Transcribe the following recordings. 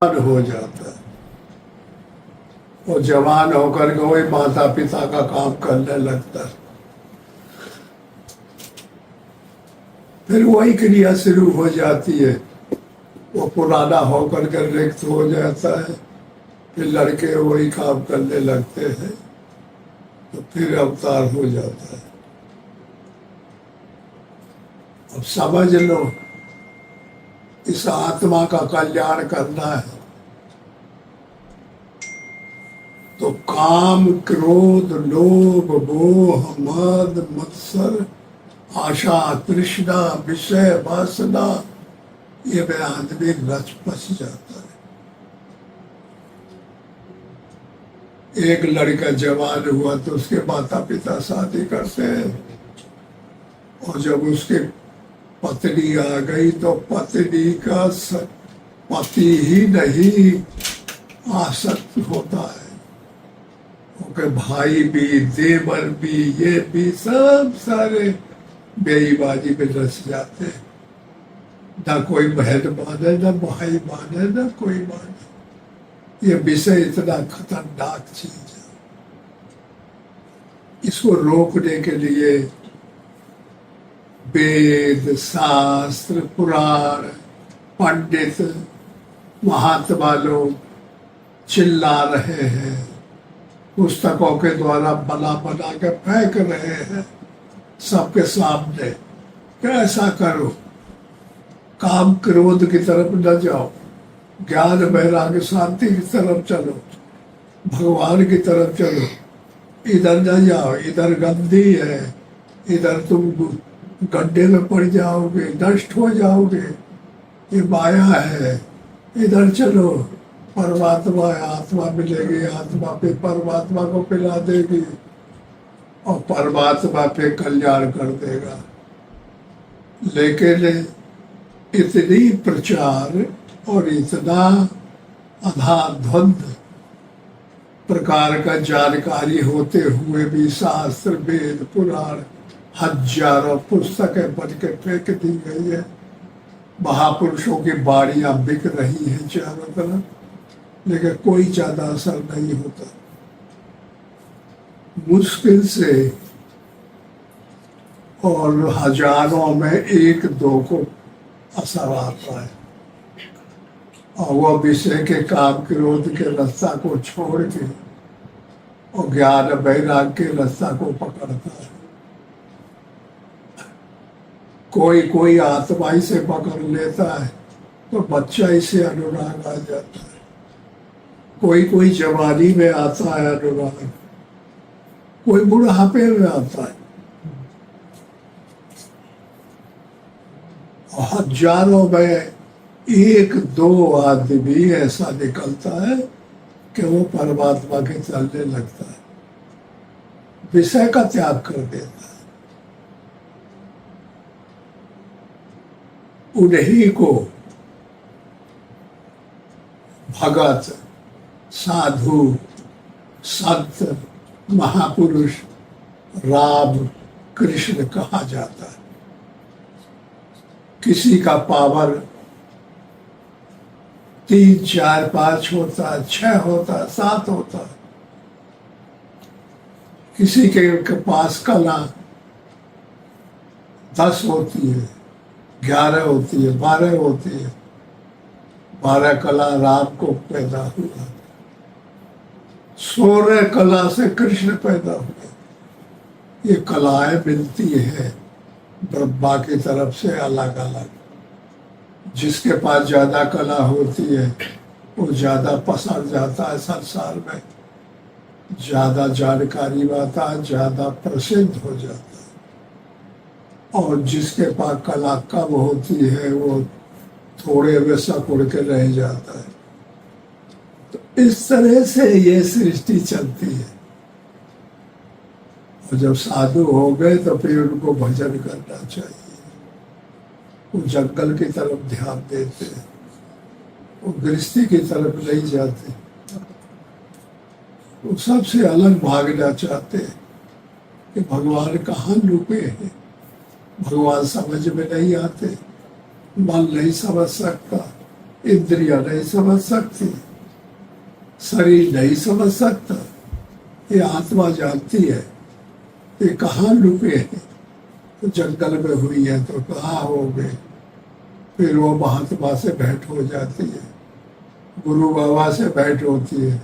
हो जाता है और जवान होकर के वही माता पिता का काम करने लगता है। फिर वही क्रिया शुरू हो जाती है, वो पुराना होकर के रिक्त हो जाता है, फिर लड़के वही काम करने लगते हैं, तो फिर अवतार हो जाता है। अब समझ लो, इस आत्मा का कल्याण करना है तो काम, क्रोध, लोभ, मोह, मद, मत्सर, आशा, तृष्णा, विषय, वासना, ये में आदमी रच बस जाता है। एक लड़का जवान हुआ तो उसके माता पिता शादी करते हैं, और जब उसके पत्नी आ गई तो पत्नी का पति ही नहीं आसक्त होता है, उनके भाई भी, देवर भी, ये भी सब सारे बेईमानी में रच जाते हैं। ना कोई बहन माने, ना भाई माने, ना कोई माने। ये विषय इतना खतरनाक चीज है, इसको रोकने के लिए वेद, शास्त्र, पुराण, पंडित, महात्मा लोग चिल्ला रहे हैं, पुस्तकों के द्वारा बना बना के फेंक रहे हैं सबके सामने। कैसा करो, काम क्रोध की तरफ न जाओ, ज्ञान वैराग्य शांति की तरफ चलो, भगवान की तरफ चलो। इधर न जाओ, इधर गंदी है, इधर तुम गड्ढे में पड़ जाओगे, नष्ट हो जाओगे, ये माया है। इधर चलो, परमात्मा है, आत्मा मिलेगी, आत्मा पे परमात्मा को पिला देगी और परमात्मा पे कल्याण कर देगा। लेकिन इतनी प्रचार और इतना अधाध्वंद प्रकार का जानकारी होते हुए भी शास्त्र, वेद, पुराण, हजारों पुस्तकें बन के फेंक दी गई है। महापुरुषों की बाड़ियां बिक रही हैं चारों तरफ, लेकिन कोई ज्यादा असर नहीं होता। मुश्किल से और हजारों में एक दो को असर आता है, और वह विषय के काम क्रोध के रास्ता को छोड़ के और ज्ञान वैराग्य के रास्ता को पकड़ता है। कोई कोई आत्मा इसे पकड़ लेता है तो बच्चा इसे अनुराग आ जाता है, कोई कोई जवानी में आता है अनुराग, कोई बुढ़ापे में आता है। हजारों में एक दो आदमी ऐसा निकलता है कि वो परमात्मा के चलने लगता है, विषय का त्याग कर देता है। उन्हीं को भगत, साधु, संत, महापुरुष, राम, कृष्ण कहा जाता है। किसी का पावर 3, 4, 5 होता है, 6 होता है, 7 होता है। किसी के पास कला 10 होती है, 11 होती है, 12 होती है। 12 कला राम को पैदा हुआ, 16 कला से कृष्ण पैदा हुए। ये कलाएं मिलती है ब्रह्मा की तरफ से अलग अलग। जिसके पास ज्यादा कला होती है वो ज्यादा पसर जाता है संसार में, ज्यादा जानकारी पाता है, ज्यादा प्रसिद्ध हो जाता है। और जिसके पास कला कम होती है वो थोड़े में सकुड़ के रह जाता है। तो इस तरह से ये सृष्टि चलती है। और जब साधु हो गए तो फिर उनको भजन करना चाहिए। वो जंगल की तरफ ध्यान देते हैं, वो गृहस्थी की तरफ नहीं जाते, वो सबसे अलग भागना चाहते हैं कि भगवान कहाँ लुके हैं। भगवान समझ में नहीं आते, मन नहीं समझ सकता, इंद्रिया नहीं समझ सकती, शरीर नहीं समझ सकता। ये आत्मा जानती है ये कहाँ लुके हैं। तो जंगल में हुई है तो कहाँ होंगे। फिर वो महात्मा से भेंट हो जाती है, गुरु बाबा से भेंट होती है,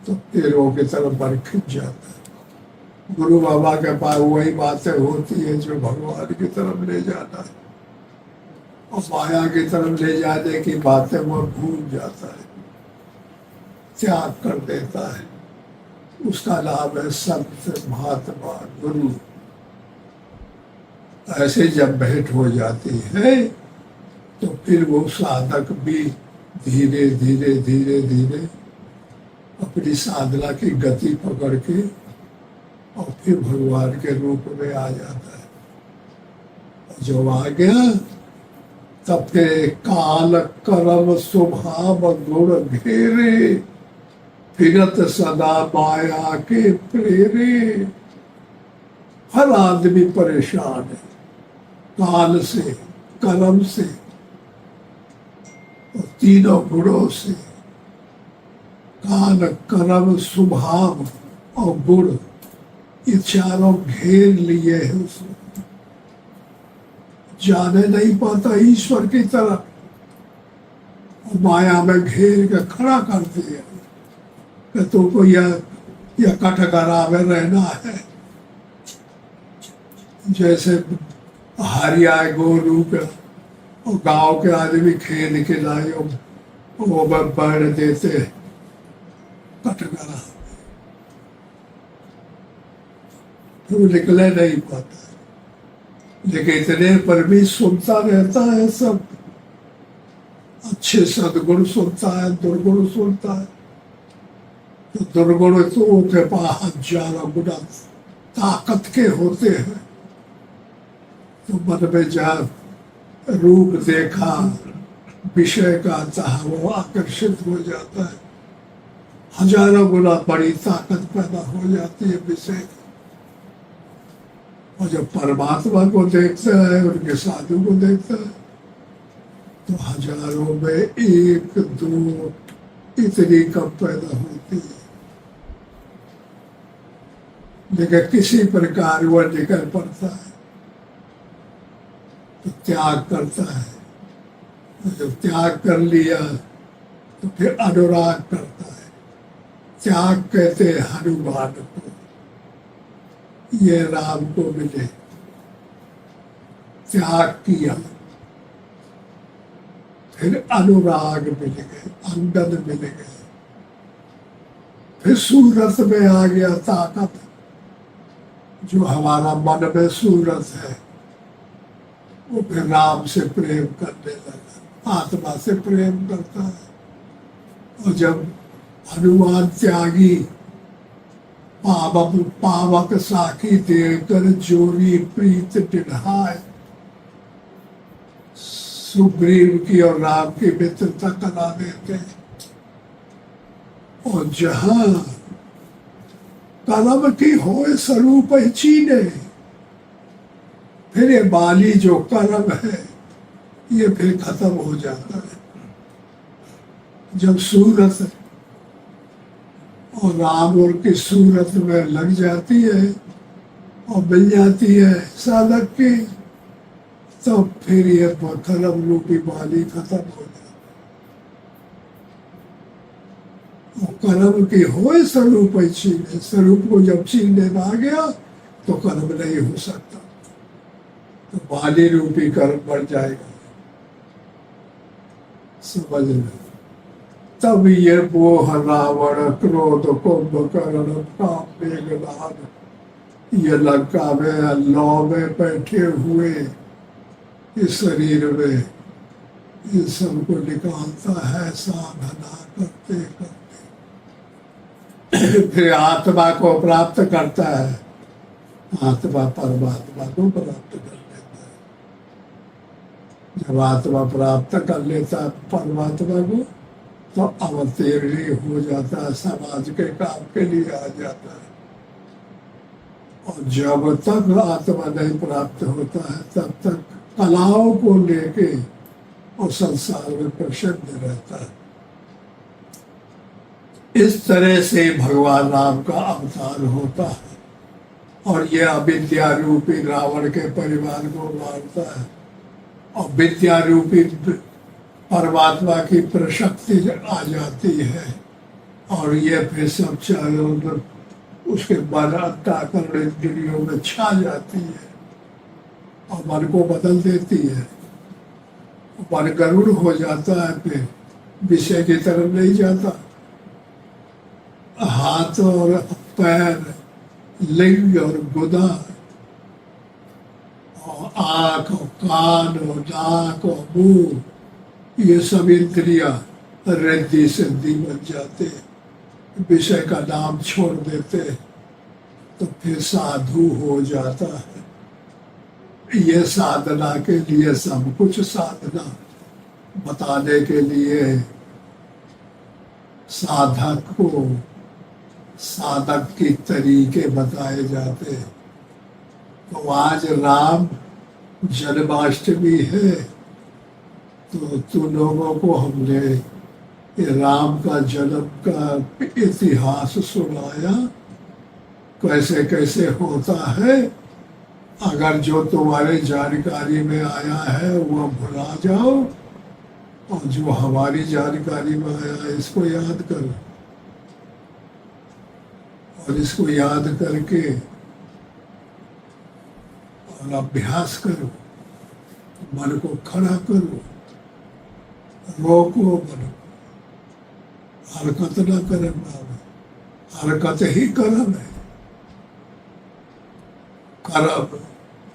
तो फिर वो की तरफ मन खिंच जाता है। गुरु बाबा के पास वही बातें होती है जो भगवान की तरफ ले जाना है, और माया की तरफ ले जाने की बातें वो भूल जाता है, त्याग कर देता है। उसका नाम है संत, महात्मा, गुरु। ऐसे जब भेंट हो जाती है तो फिर वो साधक भी धीरे धीरे धीरे धीरे अपनी साधना की गति पकड़ के और फिर भगवान के रूप में आ जाता है। जब आ गया तब फिर काल कर्म स्वभाव गुण घेरे, फिरत सदा माया के प्रेरे। हर आदमी परेशान है काल से, कर्म से और तीनों गुणों से। काल, कर्म, स्वभाव और गुण, ये चारों घेर लिए हैं उसने। जाने नहीं पाता ईश्वर की तरफ, और माया में घेर के खड़ा कर दिया कि तुमको यह कठघरा में रहना है। जैसे हरिया गोरू के और गांव के आदमी खेल के लाए वो बढ़ देते कटघरा, तो निकले नहीं पाता। लेकिन इतने पर भी सुनता रहता है सब। अच्छे सदगुण सुनता है, दुर्गुण सुनता है। तो दुर्गुण तो के पास हजारों गुना ताकत के होते हैं। तो मन में जब रूप देखा, विषय का चाह, वो आकर्षित हो जाता है। हजारों गुना बड़ी ताकत पैदा हो जाती है विषय की। और जब परमात्मा को देखता है, उनके साधु को देखता है, तो हजारों में एक दो इतनी कम पैदा होती है। लेकिन किसी प्रकार वह निकल पड़ता है तो त्याग करता है। और जब त्याग कर लिया तो फिर अनुराग करता है। त्याग कहते हैं हनुमान को, ये राम को मिले। त्याग किया, फिर अनुराग मिल गए, अंगद मिल गए। फिर सूरत में आ गया ताकत, जो हमारा मन में सूरत है, वो फिर राम से प्रेम करने लगा, आत्मा से प्रेम करता है। और जब हनुमान त्यागी पावक साखी देकर जोरी प्रीत निभाए, सुग्रीव की और राम की मित्रता करा देते हैं। और जहां कलम की होए स्वरूप चीने, फिर ये बाली जो कर्म है ये फिर खत्म हो जाता है। जब सूरत और राम और की सूरत में लग जाती है और मिल जाती है साधक की, तो फिर ये कर्म रूपी बाली खत्म हो जाती है। और कर्म की होए स्वरूप छीने, स्वरूप को जब छीनने में आ गया तो कर्म नहीं हो सकता, तो बाली रूपी कर्म बढ़ जाएगा। समझ लो। तब ये मोह रावण क्रोध कुंभकर्ण काम मेघनाद, ये लंका में लौ में बैठे हुए इस शरीर में ये सबको निकालता है साधना करते करते। फिर आत्मा को प्राप्त करता है, आत्मा परमात्मा को प्राप्त कर लेता है। जब आत्मा प्राप्त कर लेता है परमात्मा को, तो अवतीर्ण हो जाता है, समाज के काम के लिए आ जाता है। और जब तक आत्मा नहीं प्राप्त होता है तब तक कलाओं को लेके और संसार में प्रसिद्ध रहता है। इस तरह से भगवान राम का अवतार होता है और यह अविद्या रूपी रावण के परिवार को मारता है और विद्या रूपी परमात्मा की प्रशक्ति आ जाती है और ये फिर सब चारों उसके मन अंतःकरण इंद्रियों में छा जाती है और मन को बदल देती है। मन गरुड़ हो जाता है, फिर विषय की तरफ नहीं जाता। हाथ और पैर, लिंग और गुदा और आँख और कान और नाक और मुंह, ये सब इंद्रिया रिद्धि सिद्धि बन जाते, विषय का नाम छोड़ देते, तो फिर साधु हो जाता है। ये साधना के लिए, सब कुछ साधना बताने के लिए साधक को साधक के तरीके बताए जाते हैं। तो आज राम जन्माष्टमी है, तो तुम लोगों को हमने ये राम का जन्म का इतिहास सुनाया, कैसे कैसे होता है। अगर जो तुम्हारे जानकारी में आया है वह भुला जाओ और जो हमारी जानकारी में आया है इसको याद करो और इसको याद करके और अभ्यास करो, मन को खड़ा करो, रोको मन, हरकत न करे बाबा, हरकत ही कर्म है। कर्म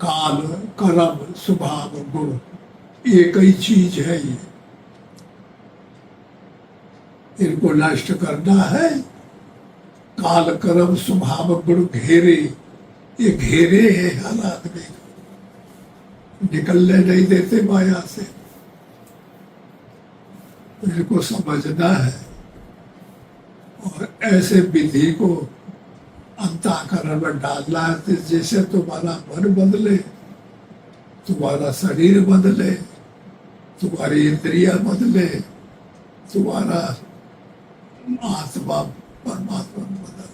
काल कर्म स्वभाव गुण एक ही चीज है। ये इनको नष्ट करना है। काल कर्म स्वभाव गुण घेरे, ये घेरे है हर आदमी को, निकलने नहीं देते माया से। इनको समझना है और ऐसे विधि को अंतःकरण में डालना है जैसे तुम्हारा मन बदले, तुम्हारा शरीर बदले, तुम्हारी इंद्रियां बदले, तुम्हारा आत्मा परमात्मा बदले।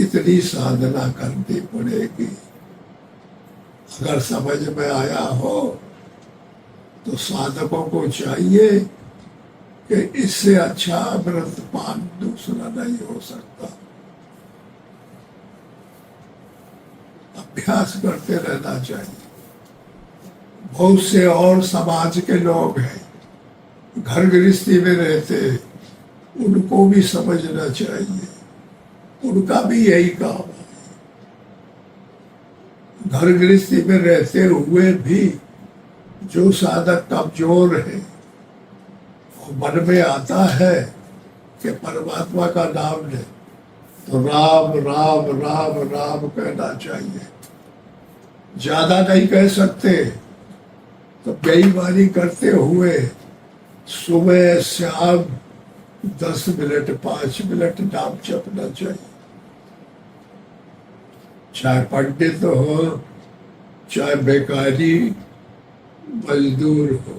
इतनी साधना करनी पड़ेगी। अगर समझ में आया हो तो साधकों को चाहिए कि इससे अच्छा व्रत पान दूसरा नहीं हो सकता। अभ्यास करते रहना चाहिए। बहुत से और समाज के लोग हैं, घर गृहस्थी में रहते, उनको भी समझना चाहिए, उनका भी यही काम है। घर गृहस्थी में रहते हुए भी जो साधक कमजोर है, मन में आता है कि परमात्मा का नाम ले, तो राम राम राम राम कहना चाहिए। ज्यादा नहीं कह सकते तो बेईमानी करते हुए सुबह शाम 10 मिनट 5 मिनट नाम जपना चाहिए। चाहे पंडित हो, चाहे बेकारी मजदूर हो,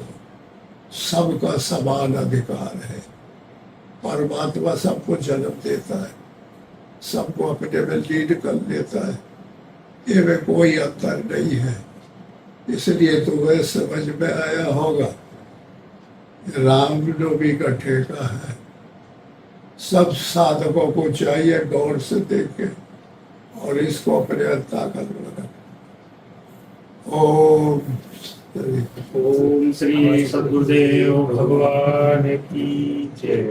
सबका समान अधिकार है। परमात्मा सबको जन्म देता है, सबको अपने में लीड कर लेता है, ये में कोई अंतर नहीं है। इसलिए तो वह समझ में आया होगा, रामनवमी का ठेका है। सब साधकों को चाहिए गौर से देखे और इसको अपने अंतःकरण में रखें। ओम श्री सद्गुरुदेव भगवान की जय।